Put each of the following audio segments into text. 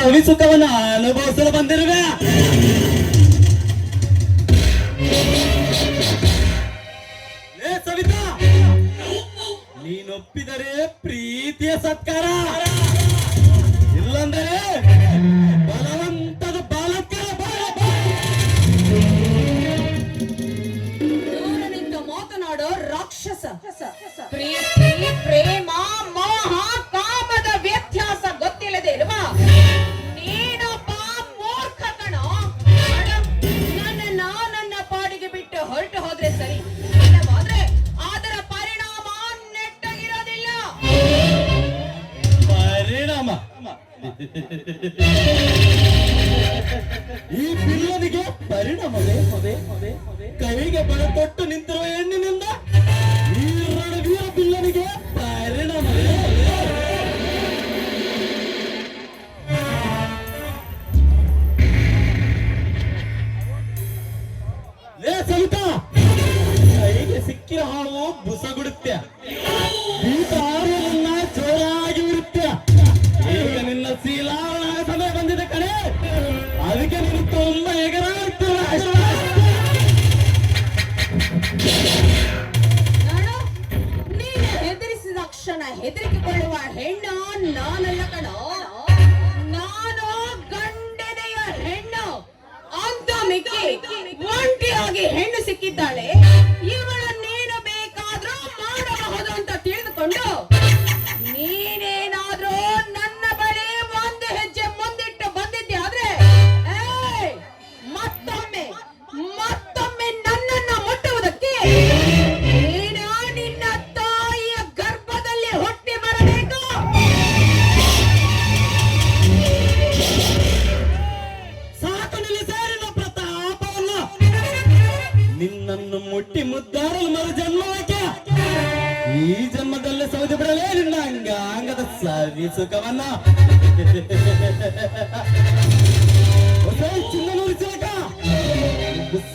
ಸವಿ ಸುಖವನ್ನ ಅನುಭವಿಸಲು ಬಂದಿರುವೆ. ಏ ಸವಿತಾ, ನೀನೊಪ್ಪಿದರೆ ಪ್ರೀತಿಯ ಸತ್ಕಾರ, ಇಲ್ಲಂದರೆ ಬಲವಂತದ ಬಾಲಕರ ನಿಂತು ಮಾತನಾಡೋ ರಾಕ್ಷಸ. ಪ್ರೀತಿ, ಪ್ರೇಮ, ಮೋಹ, ಕಾಮದ ವ್ಯತ್ಯಾಸ ಗೊತ್ತಿಲ್ಲದೆ ಇಲ್ವಾ? ನೀನೊಬ್ಬ ಮೂರ್ಖ ಕಣೋ. ನನ್ನ ಪಾಡಿಗೆ ಬಿಟ್ಟು ಹೊರಟು ಹೋದ್ರೆ ಸರಿ, ಇಲ್ಲವಾದ್ರೆ ಅದರ ಪರಿಣಾಮ ನೆಟ್ಟಗಿರೋದಿಲ್ಲ. ಪರಿಣಾಮ ಈ ಬಿಲ್ಲನಿಗೆ ಪರಿಣಾಮವೇ? ಕೈಗೆ ಬಡ ತೊಟ್ಟು ನಿಂತಿರುವ ಹೆಣ್ಣಿನಿಂದ ಈ ರಣವೀರ ಬಿಲ್ಲನಿಗೆ ಪರಿಣಾಮವೇ? ಲೇ ಸವಿತಾ, ಕೈಗೆ ಸಿಕ್ಕಿದ ಹಾವು ಬುಸಗುಡುತ್ತೆ, ದೀಪ ಆರುವುದನ್ನ ಜೋರಾಗಿ ಉರುತ್ತೆ. ಈಗ ನಿನ್ನ ಶೀಲಾವಣ ಸಮಯ ಬಂದಿದೆ ಕಣೆ, ಅದಕ್ಕೆ ನೀನು ತುಂಬಾ ಎಗರಾಗ್ತೀರ. ನೀನು ಹೆದರಿಸಿದ ಕ್ಷಣ ಹೆದರಿಕೆಗೊಳ್ಳುವ ಹೆಣ್ಣು ನಾನಲ್ಲ ಕಣೋ. ನಾನು ಗಂಡನೆಯ ಹೆಣ್ಣು. ಅಂತ ಮಿಕ್ಕಿ ಒಂಟಿಯಾಗಿ ಹೆಣ್ಣು ಸಿಕ್ಕಿದ್ದಾಳೆ. ಇವಳ ನೀನು ಬೇಕಾದ್ರೂ ಮಾಡಬಹುದು ಅಂತ ತಿಳಿದುಕೊಂಡು ನೀನೇನಾದ್ರೂ ನನ್ನ ಬಳಿ ಒಂದು ಹೆಜ್ಜೆ ಮುಂದಿಟ್ಟು ಬಂದಿದ್ದೆ ಆದ್ರೆ ಮತ್ತೊಮ್ಮೆ ನನ್ನನ್ನ ಮುಟ್ಟುವುದಕ್ಕೆ ನೀನು ನಿನ್ನ ತಾಯಿಯ ಗರ್ಭದಲ್ಲಿ ಹುಟ್ಟಿ ಬರಬೇಕು. ಸಾಕು ನಿಲ್ಲಿಸಿನ ಪ್ರತಾಪವನ್ನ, ನಿನ್ನನ್ನು ಮುಟ್ಟಿ ಮುದ್ದಾರಲು ಮರು ಜನ್ಮಕ್ಕೆ ಈ ಜನ್ಮದಲ್ಲೇ ಸೌದಿ ಬಿಡಲೇ ನಿನ್ನ ಅಂಗಾಂಗದ ಸವಿ ಸುಖವನ್ನ. ಚಿನ್ನನೂರು ಚಿಲಕ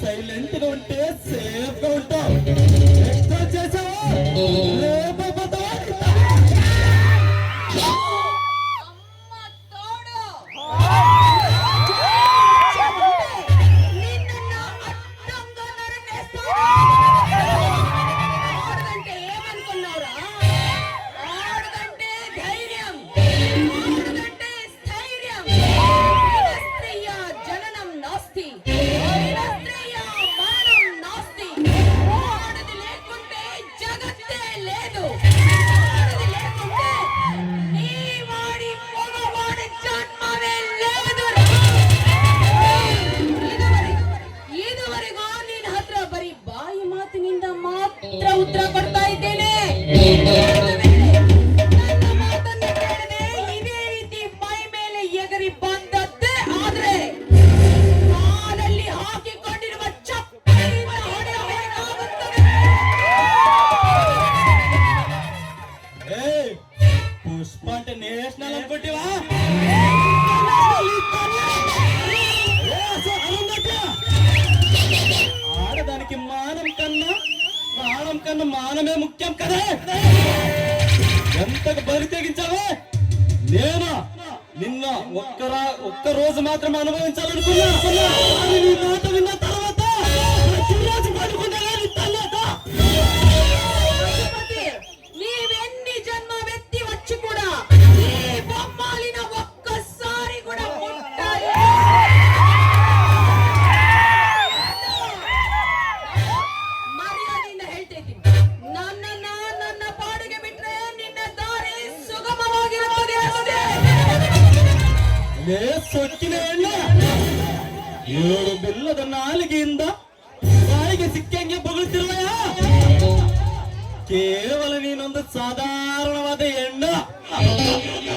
ಸೈಲೆಂಟ್ గా ఉంటే సేఫ్ గా ఉంటావు. ఎక్స్ట్రా చేసావా రేపపోతావా? ಉತ್ತರ ಕೊಡ್ತಾ ಇದ್ದೇನೆ. ನನ್ನ ಮಾತನ್ನು ಕೇಳದೆ ಇದೇ ರೀತಿ ಮೈ ಮೇಲೆ ಎಗರಿ ಬಂದದ್ದೇ ಆದ್ರೆ ಕಾಲಲ್ಲಿ ಹಾಕಿಕೊಂಡಿರುವ ಚಪ್ಪಲಿಯಿಂದ ಹೊಡೆಯಬೇಕಾಗುತ್ತದೆ. ಪುಷ್ಪ అంటే ನೇಷನಲ್ ಅನ್ಕೊಟ್ಟಿವಾ? ఆడదానికి మానం కన్నా మానమే ముఖ్యం కదా. ఎంతకు బరి తెగించావే? నేను నిన్న ఒక్క రోజు మాత్రం అనుభవించాలనుకున్నా. నీ మాట విన్న తర్వాత ప్రతిరోజు పడుకున్నాగా నీ తల్లేత. నీవెన్ని జన్మ వ్యక్తి వచ్చి కూడా ఈ బొమ్మాలిన ఒక్కసారి కూడా ముట్టాలి. ಮರ್ಯಾದೆಯಿಂದ ಹೇಳ್ತಾ ಇದ್ದೀನಿ, ನನ್ನ ಪಾಡಿಗೆ ಬಿಟ್ರೆ ನಿನ್ನ ದಾರಿ ಸುಗಮವಾಗಿರುತ್ತದೆ ಅಷ್ಟೇ. ಸೊಕ್ಕಿನ ಎಣ್ಣೆ 7 ಬೆಲ್ಲದ ನಾಲಿಗೆಯಿಂದ ಬಾಯಿಗೆ ಸಿಕ್ಕಂಗೆ ಬೊಗಳ್ತಿರುವೆಯ? ಕೇವಲ ನೀನೊಂದು ಸಾಧಾರಣವಾದ ಹೆಣ್ಣು.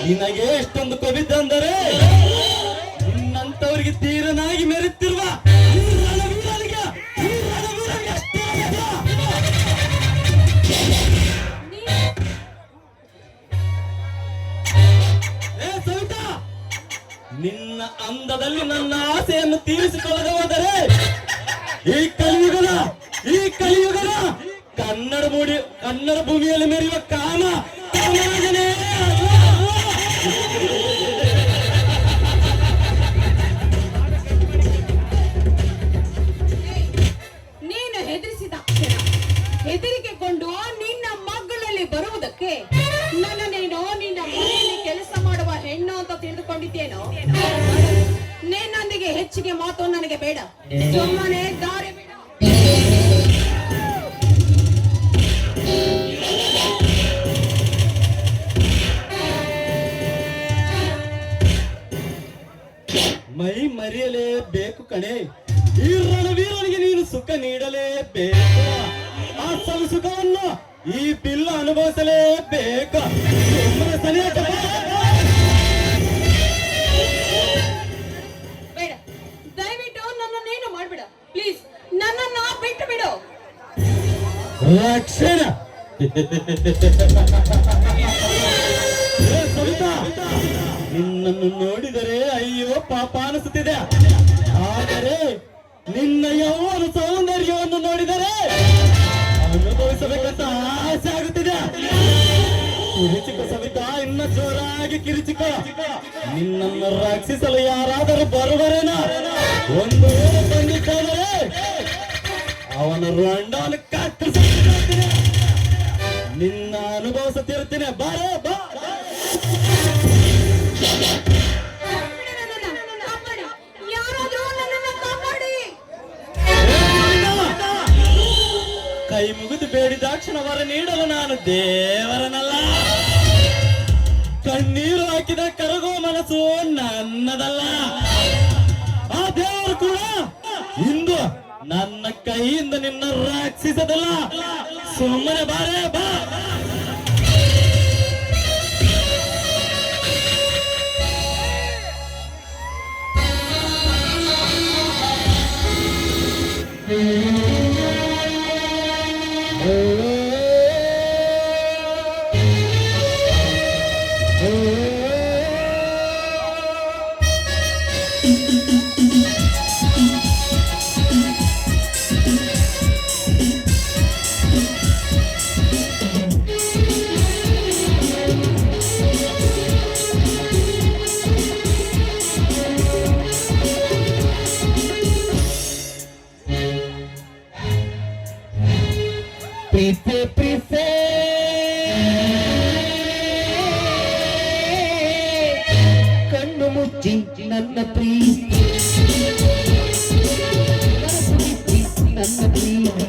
ನಿನಗೆ ಎಷ್ಟೊಂದು ಕೊಬಿದ್ದಂದರೆ ನಿನ್ನಂತವರಿಗೆ ತೀರನಾಗಿ ಮೆರೆತಿರುವ ಸವಿತಾ, ನಿನ್ನ ಅಂದದಲ್ಲಿ ನನ್ನ ಆಸೆಯನ್ನು ತೀರಿಸಿಕೊಳ್ಳದೆ ಹೋದರೆ ಈ ಕಲಿಯುಗದ ಕನ್ನಡ ಭೂಮಿಯಲ್ಲಿ ಮೆರೆಯುವ ಕಾಮ ಕಾಮರಾಜನೇ ತಿಳಿದುಕೊಂಡಿದ್ದೇನೋ? ನಿನ್ನೊಂದಿಗೆ ಹೆಚ್ಚಿಗೆ ಮಾತು ನನಗೆ ಬೇಡ. ಸುಮ್ಮನೆ ದಾರಿ ಬಿಡು. ಮೈ ಮರೆಯಲೇಬೇಕು ಕಣೆ. ಈ ರಣವೀರನಿಗೆ ನೀನು ಸುಖ ನೀಡಲೇಬೇಕು. ಆ ಸಲ ಸುಖವನ್ನು ಈ ಬಿಲ್ಲು ಅನುಭವಿಸಲೇಬೇಕು. ಸುಮ್ಮನೆ ಸರಿಯಾದ ಬೇಡ, ದಯವಿಟ್ಟು ನನ್ನನ್ನೇನು ಮಾಡ್ಬೇಡ. ಪ್ಲೀಸ್ ನನ್ನನ್ನ ಬಿಟ್ಟು ಬಿಡು. ರಕ್ಷಣ ಸವಿತಾ, ನಿನ್ನನ್ನು ನೋಡಿದರೆ ಅಯ್ಯೋ ಪಾಪ ಅನಿಸುತ್ತಿದೆ. ಆದರೆ ನಿನ್ನ ಯೌವನ ಸೌಂದರ್ಯವನ್ನು ನೋಡಿದರೆ ಅನುಭವಿಸಬೇಕಂತ ಆಸೆ ಆಗುತ್ತಿದೆ. ಕಿರಿಚಿಕ ಸವಿತಾ, ಇನ್ನ ಜೋರಾಗಿ ಕಿರಿಚಿಕ. ನಿನ್ನನ್ನು ರಕ್ಷಿಸಲು ಯಾರಾದರೂ ಬರುವರೇನ? ಒಂದು ವೇಳೆ ಬಂದಿದ್ದಾದರೆ ಅವನ ರಂಡವನ್ನು ಕತ್ತರಿಸುತ್ತೇನೆ. ನಿನ್ನ ಅನುಭವಿಸುತ್ತಿರುತ್ತೇನೆ. ಬಾರೇ ಬಾ. ಕೈ ಮುಗಿದು ಬೇಡಿದಾಕ್ಷಣ ವರ ನೀಡಲು ನಾನು ದೇವರನಲ್ಲ. ಕಣ್ಣೀರು ಹಾಕಿದ ಕರಗೋ ಮನಸ್ಸು ನನ್ನದಲ್ಲ. ಆ ದೇವರು ಕೂಡ ಇಂದು ನನ್ನ ಕೈಯಿಂದ ನಿನ್ನ ರಕ್ಷಿಸದಲ್ಲ. ಸುಮ್ಮನೆ ಬಾರೇ ಬಾ. ಪ್ರೀತೆ ಕಣ್ಣು ಮುಚ್ಚಿ ನನ್ನ ಪ್ರೀತಿ, ನನ್ನ ಪ್ರೀತಿ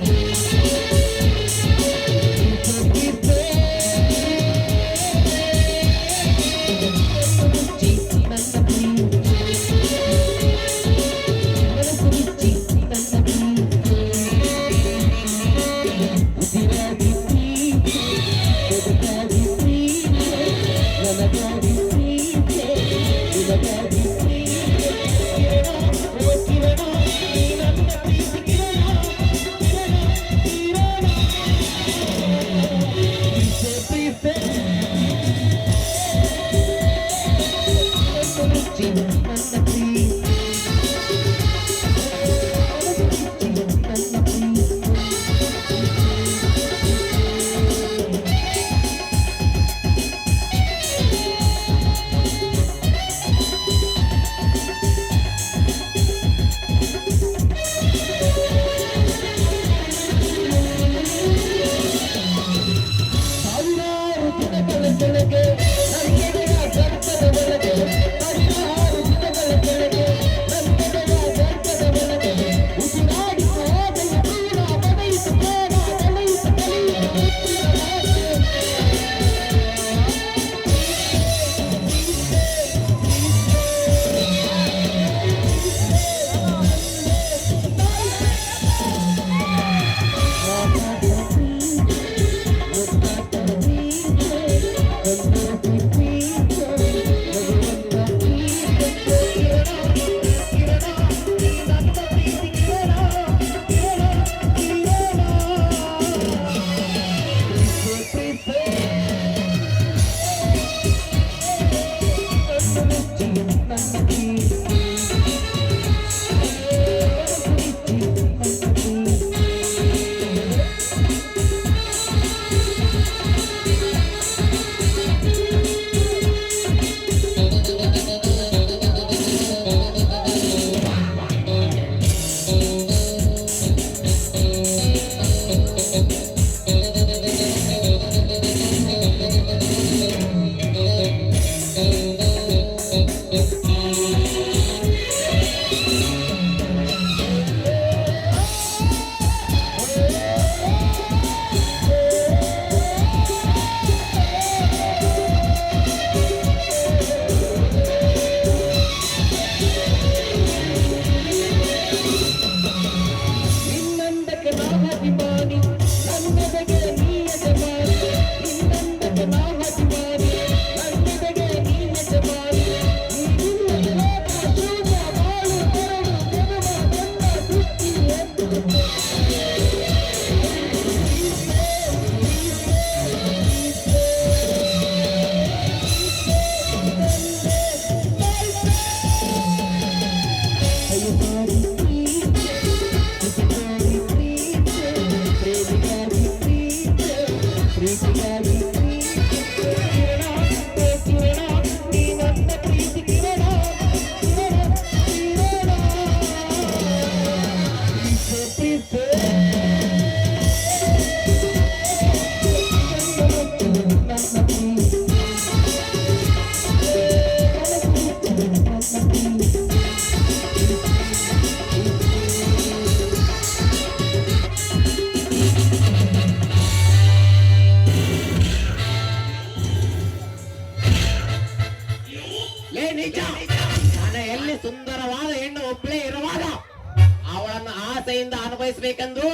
ಅನುಭವಿಸ್ಬೇಕೆಂದು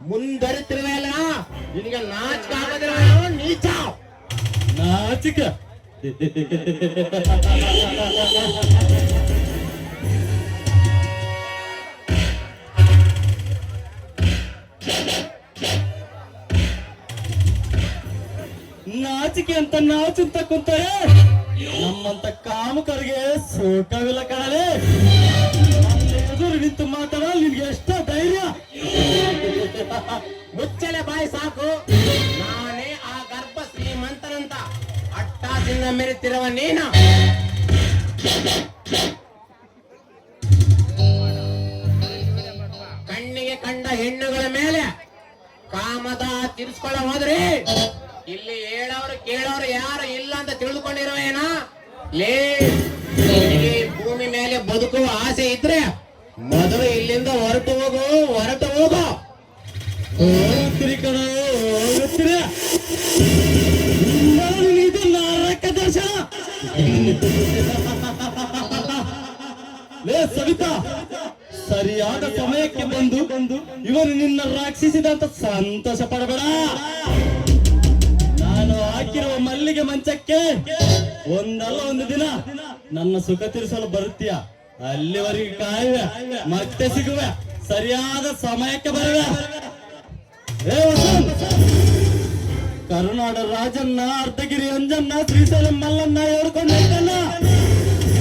ಮುಂದರಿತಿರುವೆಯಲ್ಲ, ನಿನಗೆ ನಾಚಿಕೆ ಆಗೋದಿಲ್ಲ ನೀಚ. ನಾಚಿಕ ನಾಚಿಕೆ ಅಂತ ನಾಚುಂತ ಕುಂತಾರೆ. ನಮ್ಮಂತ ಕಾಮಕರಿಗೆ ಸುಖವಿಲ್ಲ ಕಣಲೆ. ನನ್ನ ಎದುರು ನಿಂತು ಮಾತಾಡಲು ನಿನ್ಗೆ ಎಷ್ಟ ಧೈರ್ಯ? ಮುಚ್ಚಲೆ ಬಾಯಿ ಸಾಕು. ನಾನೇ ಆ ಗರ್ಭ ಶ್ರೀಮಂತನಂತ ಅಟ್ಟಾದಿಂದ ಮೆರೆತಿರುವ ನೀನು ಕಣ್ಣಿಗೆ ಕಂಡ ಹೆಣ್ಣುಗಳ ಮೇಲೆ ಕಾಮದ ತೀರಿಸ್ಕೊಳ್ಳ ಹೋದ್ರಿ ಇಲ್ಲಿ ಹೇಳೋರು ಕೇಳೋರು ಯಾರು ಇಲ್ಲ ಅಂತ ತಿಳಿದುಕೊಂಡಿರುವೇನ? ಲೇ, ನಿನಗೆ ಈ ಭೂಮಿ ಮೇಲೆ ಬದುಕುವ ಆಸೆ ಇದ್ರೆ ಮೊದಲು ಇಲ್ಲಿಂದ ಹೊರಟು ಹೋಗು. ಹೋಗ್ತಿರಿ ಕಣ, ಹೋಗ್ತಿರಿ. ಇದು ನರಕ ದರ್ಶನ. ಲೇ ಸವಿತಾ, ಸರಿಯಾದ ಸಮಯಕ್ಕೆ ಬಂದು ಇವನು ನಿನ್ನ ರಾಕ್ಷಿಸಿದಂತ ಸಂತೋಷ ಪಡಬೇಡ. ನಾನು ಹಾಕಿರುವ ಮಲ್ಲಿಗೆ ಮಂಚಕ್ಕೆ ಒಂದಲ್ಲ ಒಂದು ದಿನ ನನ್ನ ಸುಖ ತೀರಿಸಲು ಬರುತ್ತೀಯ. ಅಲ್ಲಿವರೆಗೆ ಕಾಯುವೆ, ಮತ್ತೆ ಸಿಗುವೆ, ಸರಿಯಾದ ಸಮಯಕ್ಕೆ ಬರುವೆ. ಏ ವಸಂತ್, ಕರುನಾಡ ರಾಜನ್ನ, ಅರ್ಧಗಿರಿ ಅಂಜನ್ನ, ಶ್ರೀಶೈಲಂ ಮಲ್ಲನ್ನ ಹೇಳ್ಕೊಂಡು ಹೋಗ್ತಾನ.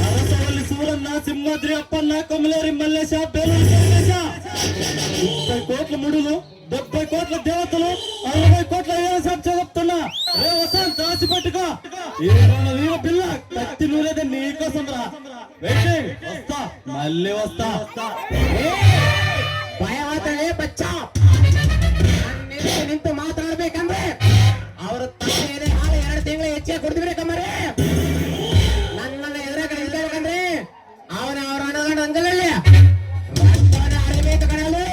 ಅರಸವಲ್ಲಿ ಸೂರನ್ನ, ಸಿಂಹಾದ್ರಿ ಅಪ್ಪನ್ನ, ಕೊಮಲೇರಿ ಮಲ್ಲೇಶ, ಬೇಲೂರು ಗಣೇಶ, 30 కోట్ల ముడులు, 70 కోట్ల దేవతలు, 60 కోట్ల ఏసాబ్ చెప్తున్నా. రే వసంత్, రాసి పెట్టుకో. ఈ వీర పిల్ల కత్తి నూరేది నీకోసం రా. వెయిటింగ్, వస్తా, మళ్ళీ వస్తా. ಭಯವಾದರೆ ಬಚ್ಚ ನಿಂತು ಮಾತಾಡ್ಬೇಕಂದ್ರೆ ಅವ್ರ ತಂದೆ ಹಾಲು 2 ತಿಂಗಳು ಹೆಚ್ಚಿಗೆ ಕೊಡ್ತಿದ್ರೆ ಕಮ್ಮರೆ. ನನ್ನ ಎದುರ ಕಡೆ ನಿಲ್ಬೇಕಂದ್ರೆ ಅವನ ಅವ್ರ ಅಣ್ಣಗಂಡ ಅಂಗಲಲ್ಲಿ ಆಡಬೇಕು ಕಣಲ್ಲಿ.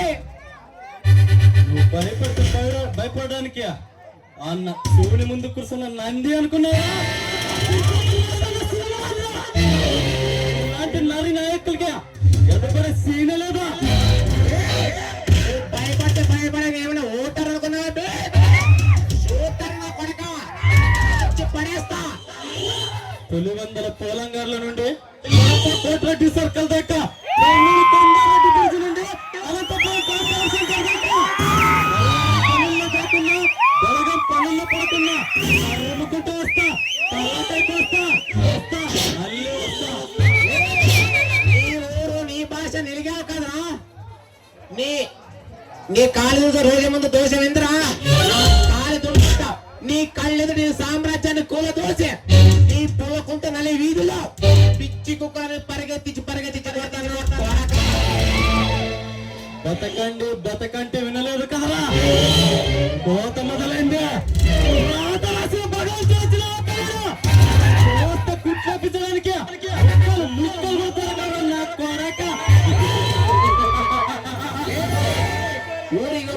నువ్వు భయపడడానికి అన్న శివుని ముందు కూర్చున్న నంది అనుకున్నావా? ఇలాంటి నరి నాయకులకి ఎదుపడే సీనే లేదా? భయపడే ఏమైనా ఓటర్ అనుకున్నావా? ఓటర్ నా కొడక పడేస్తా. పులివందల పోలంగార్ల నుండి 40 కోట్ల డి సర్కిల్ దాకా, కొండారెడ్డి బ్రిడ్జ్ నుండి అనంతపురం కార్పొరేషన్ దాకా, కాకుండా బలగం పనుల్లో పడుతున్నా అమ్ముకుంటూ వస్తా, తలకైకి వస్తా, మళ్ళీ వస్తా. నీ ఊరు నీ భాష నిలిగా కదరా? నీ కాలు రోజు ముందు దోషమేంద్రా? కాలు దోష నీ కళ్ళెదు నీ సామ్రాజ్యాన్ని కూల దోసే నీ పుల్లకుంట నలి వీధిలో పిచ్చి కుక్కలను పరిగెత్తించి బతకంటే వినలేదు కదరా? కోత మొదలైంది. రాత రాసిన భగవంతుడు వచ్చిన కోత కుట్లపించడానికి ముక్కలు కొడతారు కదా నా కొడక. ఊరికి